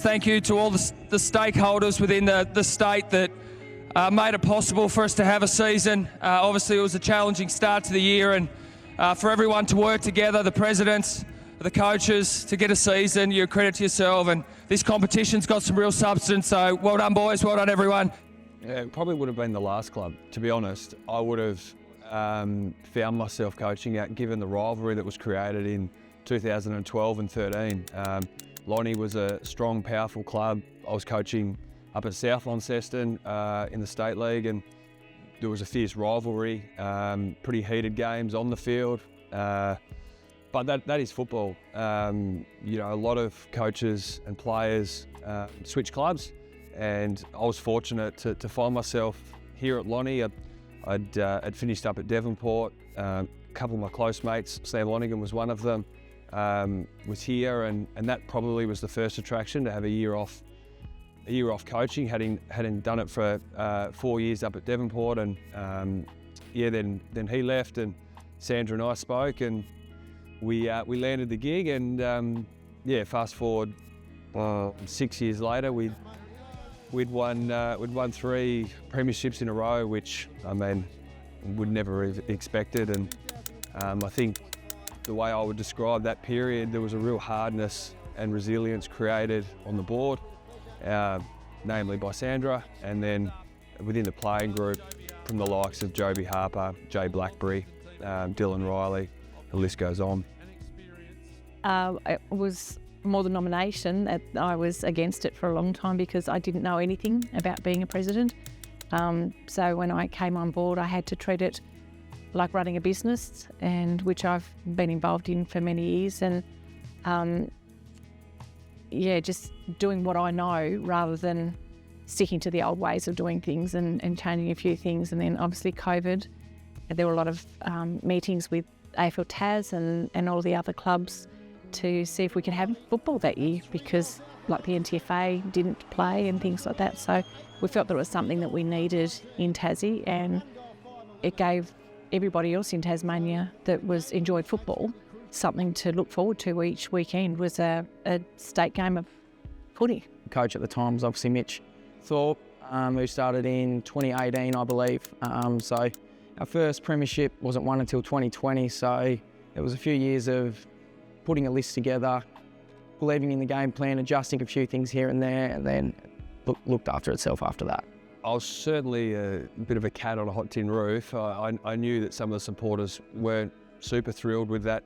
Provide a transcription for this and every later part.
thank you to all the stakeholders within the state that made it possible for us to have a season. Obviously, it was a challenging start to the year, and for everyone to work together, the presidents, the coaches, to get a season, you credit to yourself. And this competition's got some real substance, so well done, boys. Well done, everyone. Yeah, it probably would have been the last club, to be honest. I would have found myself coaching at, given the rivalry that was created in 2012 and 13. Lonnie was a strong, powerful club. I was coaching up at South Launceston in the State League, and there was a fierce rivalry, pretty heated games on the field. But that is football. You know, a lot of coaches and players switch clubs, and I was fortunate to find myself here at Lonnie. I'd finished up at Devonport. A couple of my close mates, Sam Lonigan was one of them, was here, and that probably was the first attraction, to have a year off coaching, having done it for 4 years up at Devonport. And yeah, then he left, and Sandra and I spoke, and we landed the gig. And yeah, fast forward 6 years later, we'd won 3 premierships in a row, which, I mean, would never have expected. And I think the way I would describe that period, there was a real hardness and resilience created on the board, namely by Sandra, and then within the playing group from the likes of Joby Harper, Jay Blackberry, Dylan Riley, the list goes on. It was more the nomination. I was against it for a long time because I didn't know anything about being a president. So when I came on board, I had to treat it like running a business, and which I've been involved in for many years. And yeah, just doing what I know rather than sticking to the old ways of doing things and changing a few things. And then obviously COVID, there were a lot of meetings with AFL Tas and all the other clubs to see if we could have football that year, because like the NTFA didn't play and things like that. So we felt that it was something that we needed in Tassie, and it gave everybody else in Tasmania that enjoyed football something to look forward to each weekend. Was a state game of footy. Coach at the time was obviously Mitch Thorp, who started in 2018, I believe. So our first premiership wasn't won until 2020, so it was a few years of putting a list together, believing in the game plan, adjusting a few things here and there, and then looked after itself after that. I was certainly a bit of a cat on a hot tin roof. I knew that some of the supporters weren't super thrilled with that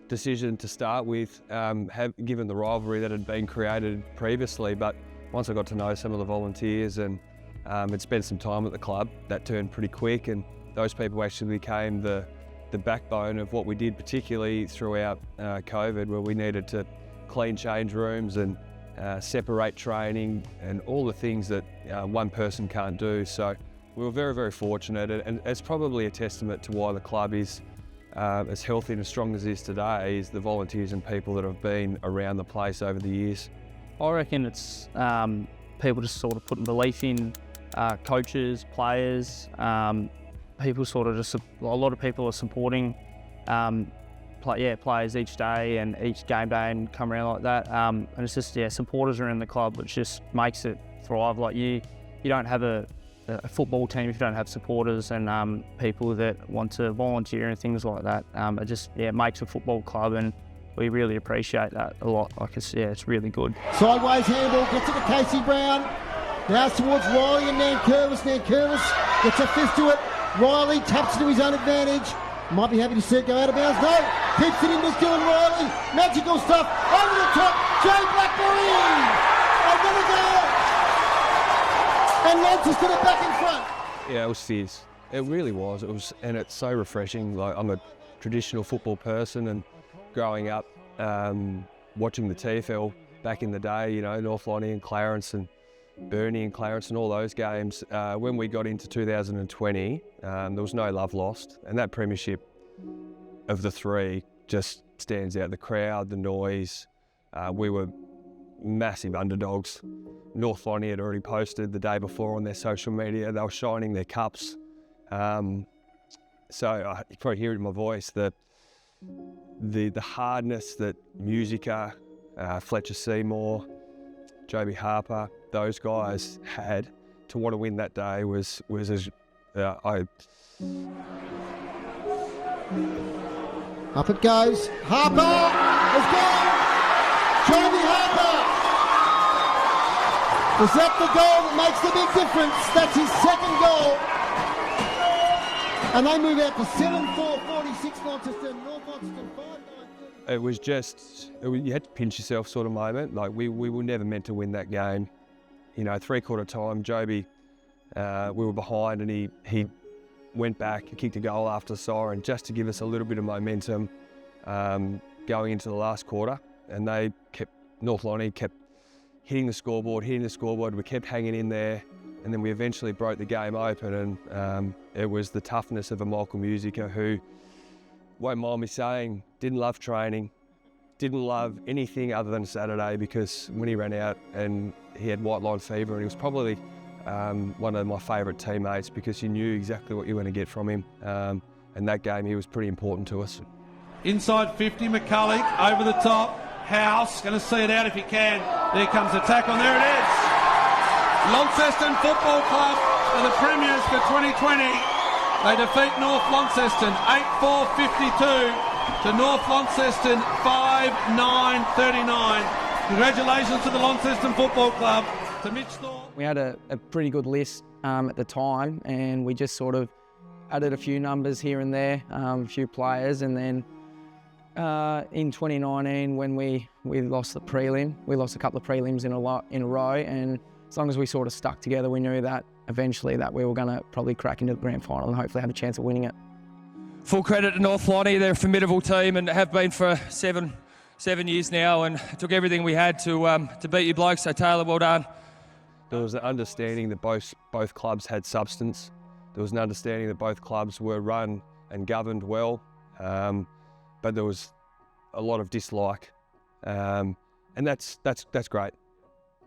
decision to start with, given the rivalry that had been created previously. But once I got to know some of the volunteers and had spent some time at the club, that turned pretty quick, and those people actually became the backbone of what we did, particularly throughout COVID, where we needed to clean change rooms and separate training and all the things that one person can't do. So we were very, very fortunate, and it's probably a testament to why the club is as healthy and as strong as it is today, is the volunteers and people that have been around the place over the years. I reckon it's people just sort of putting belief in coaches, players, people sort of just, a lot of people are supporting players each day and each game day and come around like that. And it's just, supporters are in the club, which just makes it thrive. Like you don't have a football team if you don't have supporters and people that want to volunteer and things like that. It just, makes a football club, and we really appreciate that a lot. Like it's really good. Sideways handball, gets it to Casey Brown. Now towards Riley and Nankervis. Nankervis gets a fist to it. Riley taps it to his own advantage. Might be happy to see it go out of bounds. No, keeps it in to Dylan Riley. Magical stuff. Over the top. Jay Blackberry. Another goal. And Launceston are back in front. Yeah, it was fierce. It really was. It was, and it's so refreshing. Like, I'm a traditional football person, and growing up watching the TFL back in the day, you know, North Lonnie and Clarence and Burnie and Clarence and all those games. When we got into 2020, there was no love lost, and that premiership of the 3 just stands out. The crowd, the noise. We were massive underdogs. North Lonnie had already posted the day before on their social media. They were shining their cups. So you probably hear it in my voice, the hardness that Musica, Fletcher Seymour, Joby Harper, those guys had to want to win that day was as Up it goes. Harper has gone. Joby Harper. Is that the goal that makes the big difference? That's his second goal. And they move out to 7-4-46 Launceston, North Launceston 5-9. It was just, you had to pinch yourself sort of moment. Like we were never meant to win that game. You know, 3/4 time, Joby, we were behind and he went back and kicked a goal after the siren just to give us a little bit of momentum going into the last quarter. And North Lonnie kept hitting the scoreboard. We kept hanging in there. And then we eventually broke the game open, and it was the toughness of a Michael Musica who, won't mind me saying, didn't love training, didn't love anything other than Saturday, because when he ran out and he had white line fever, and he was probably one of my favourite teammates because you knew exactly what you were going to get from him. And that game, he was pretty important to us. Inside 50, McCulloch over the top. House going to see it out if he can. There comes the tackle, and there it is. Launceston Football Club are the premiers for 2020. They defeat North Launceston 8-4-52 to North Launceston 5-9-39. Congratulations to the Launceston Football Club, to Mitch Thorp. We had a pretty good list at the time, and we just sort of added a few numbers here and there, a few players, and then in 2019 when we lost the prelim, we lost a couple of prelims in a row, and as long as we sort of stuck together, we knew that eventually that we were going to probably crack into the grand final and hopefully have a chance of winning it. Full credit to North Lonnie. They're a formidable team and have been for seven years now, and it took everything we had to beat you blokes. So Taylor, well done. There was an understanding that both clubs had substance. There was an understanding that both clubs were run and governed well, but there was a lot of dislike, and that's great.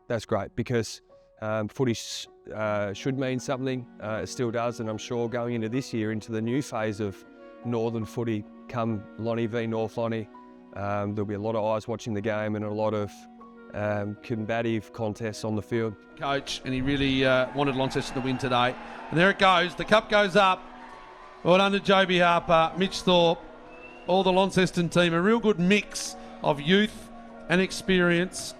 That's great because footy should mean something. It still does, and I'm sure going into this year, into the new phase of Northern footy, come Lonnie v North Lonnie, there'll be a lot of eyes watching the game and a lot of combative contests on the field. Coach, and he really wanted Launceston to win today. And there it goes. The cup goes up. Well done to Joby Harper, Mitch Thorp, all the Launceston team. A real good mix of youth and experience.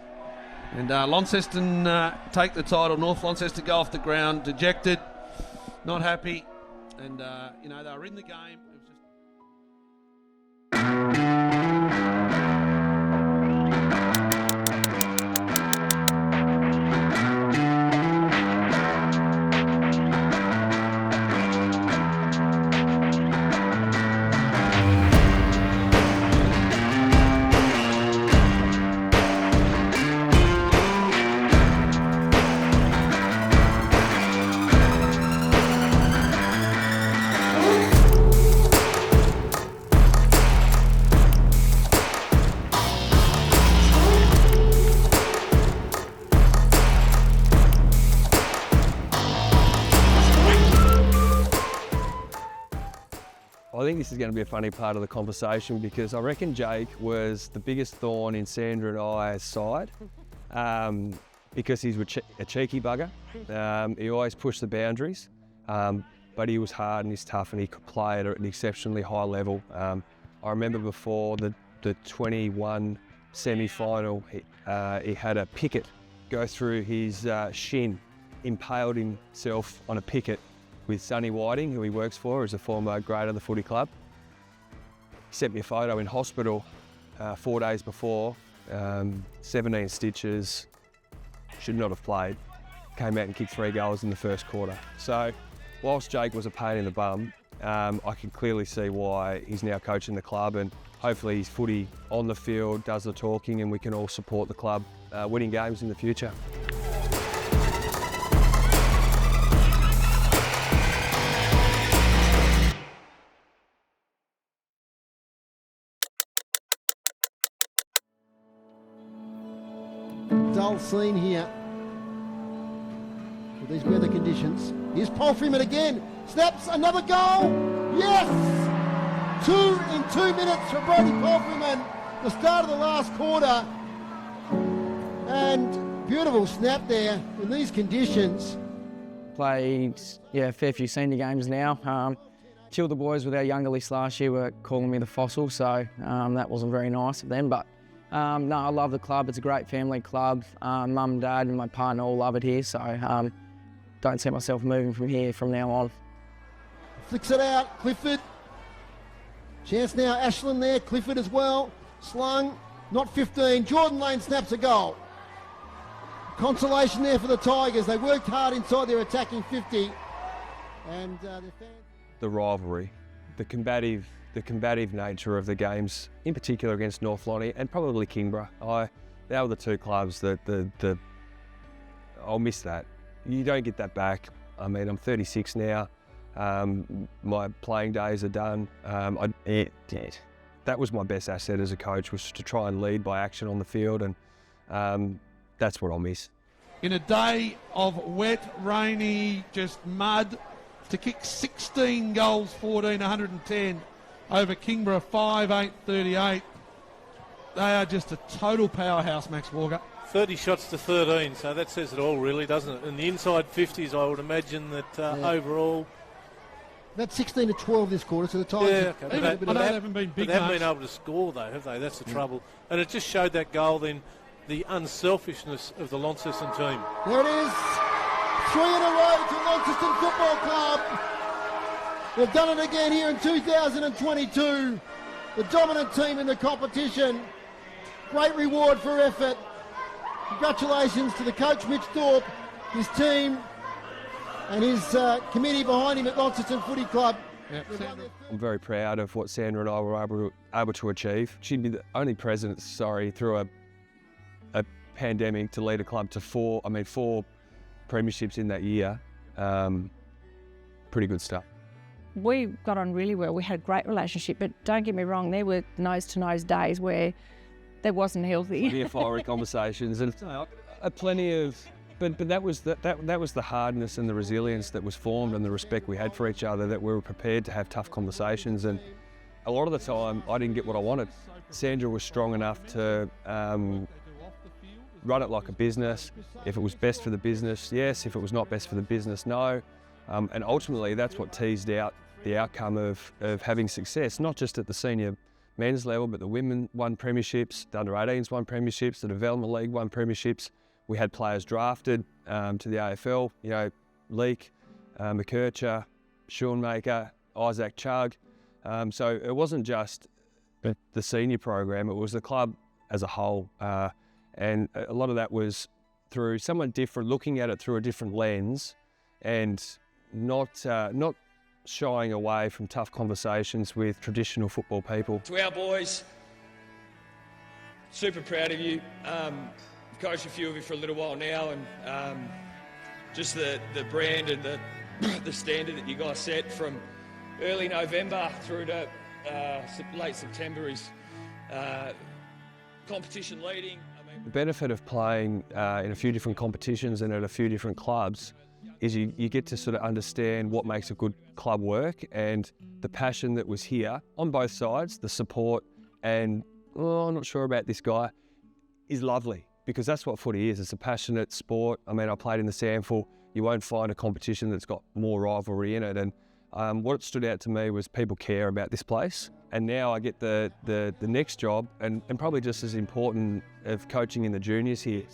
And Launceston take the title. North Launceston go off the ground, dejected, not happy. And, they were in the game. It was just... I think this is going to be a funny part of the conversation because I reckon Jake was the biggest thorn in Sandra and I's side because he's a cheeky bugger. He always pushed the boundaries, but he was hard and he's tough and he could play at an exceptionally high level. I remember before the 21 semi-final, he had a picket go through his shin, impaled himself on a picket with Sonny Whiting, who he works for as a former grader of the footy club. He sent me a photo in hospital 4 days before, 17 stitches, should not have played. Came out and kicked 3 goals in the first quarter. So whilst Jake was a pain in the bum, I can clearly see why he's now coaching the club, and hopefully his footy on the field does the talking and we can all support the club winning games in the future. Dull scene here with these weather conditions. Here's Paul Freeman again. Snaps another goal. Yes! 2 in 2 minutes for Brody Paul Freeman. The start of the last quarter. And Beautiful snap there in these conditions. Played, a fair few senior games now. Two of the boys with our younger list last year were calling me the fossil, so that wasn't very nice of them. But no, I love the club. It's a great family club. Mum, Dad and my partner all love it here, so don't see myself moving from here from now on. Flicks it out, Clifford. Chance now, Ashland there, Clifford as well. Slung, not 15. Jordan Lane snaps a goal. Consolation there for the Tigers. They worked hard inside their attacking 50. And their fans... The rivalry, the combative nature of the games, in particular against North Lonnie and probably Kingborough. They were the two clubs that I'll miss that. You don't get that back. I mean, I'm 36 now. My playing days are done. That was my best asset as a coach, was to try and lead by action on the field, and that's what I'll miss. In a day of wet, rainy, just mud, to kick 16 goals, 110 over Kingborough, 5-8-38. They are just a total powerhouse, Max Walker. 30 shots to 13, so that says it all, really, doesn't it? In the inside 50s, I would imagine that overall... About 16 to 12 this quarter, so the Tigers... I know they haven't been big, but they haven't been able to score, though, have they? That's the trouble. And it just showed that goal, then, the unselfishness of the Launceston team. There it is. 3 in a row to Launceston Football Club. They've done it again here in 2022. The dominant team in the competition. Great reward for effort. Congratulations to the coach, Mitch Thorp, his team, and his committee behind him at Launceston Footy Club. Yep, I'm very proud of what Sandra and I were able to achieve. She'd be the only president, through a pandemic to lead a club to four premierships in that year. Pretty good stuff. We got on really well. We had a great relationship, but don't get me wrong, there were nose-to-nose days where that wasn't healthy. Plenty of fiery conversations and plenty of, but that was the hardness and the resilience that was formed and the respect we had for each other, that we were prepared to have tough conversations. And a lot of the time, I didn't get what I wanted. Sandra was strong enough to run it like a business. If it was best for the business, yes. If it was not best for the business, no. And ultimately, that's what teased out the outcome of having success, not just at the senior men's level, but the women won premierships, the under-18s won premierships, the Development League won premierships. We had players drafted to the AFL, Leake, McKercher, Schoonmaker, Isaac Chugg. So it wasn't just the senior program, it was the club as a whole. And a lot of that was through someone different, looking at it through a different lens, and not shying away from tough conversations with traditional football people. To our boys, super proud of you. Coached a few of you for a little while now, and just the brand and the standard that you guys set from early November through to late September is competition leading. The benefit of playing in a few different competitions and at a few different clubs is you get to sort of understand what makes a good club work, and the passion that was here on both sides, the support and, I'm not sure about this guy, is lovely, because that's what footy is. It's a passionate sport. I mean, I played in the SANFL. You won't find a competition that's got more rivalry in it. And what stood out to me was people care about this place. And now I get the next job, and probably just as important, of coaching in the juniors here.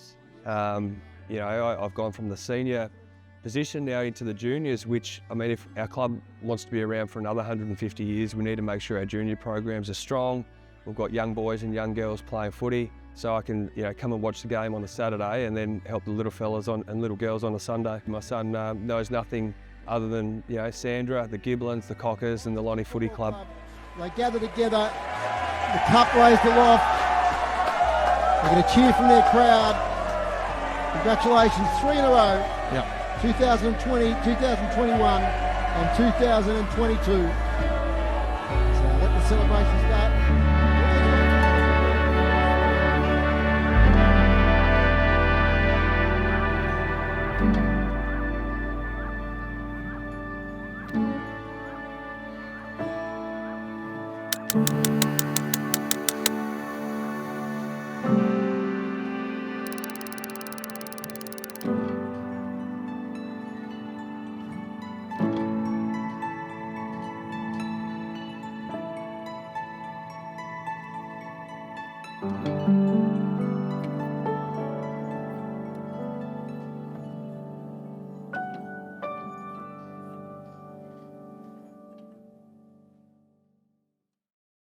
I've gone from the senior position now into the juniors, which, I mean, if our club wants to be around for another 150 years, we need to make sure our junior programs are strong. We've got young boys and young girls playing footy, so I can come and watch the game on a Saturday and then help the little fellas and little girls on a Sunday. My son knows nothing other than Sandra, the Giblins, the Cockers and the Lonnie Footy Club. They gather together, the cup raised aloft. They're going to cheer from their crowd. Congratulations, 3 in a row. Yep. 2020, 2021 and 2022. So let the celebration start. you.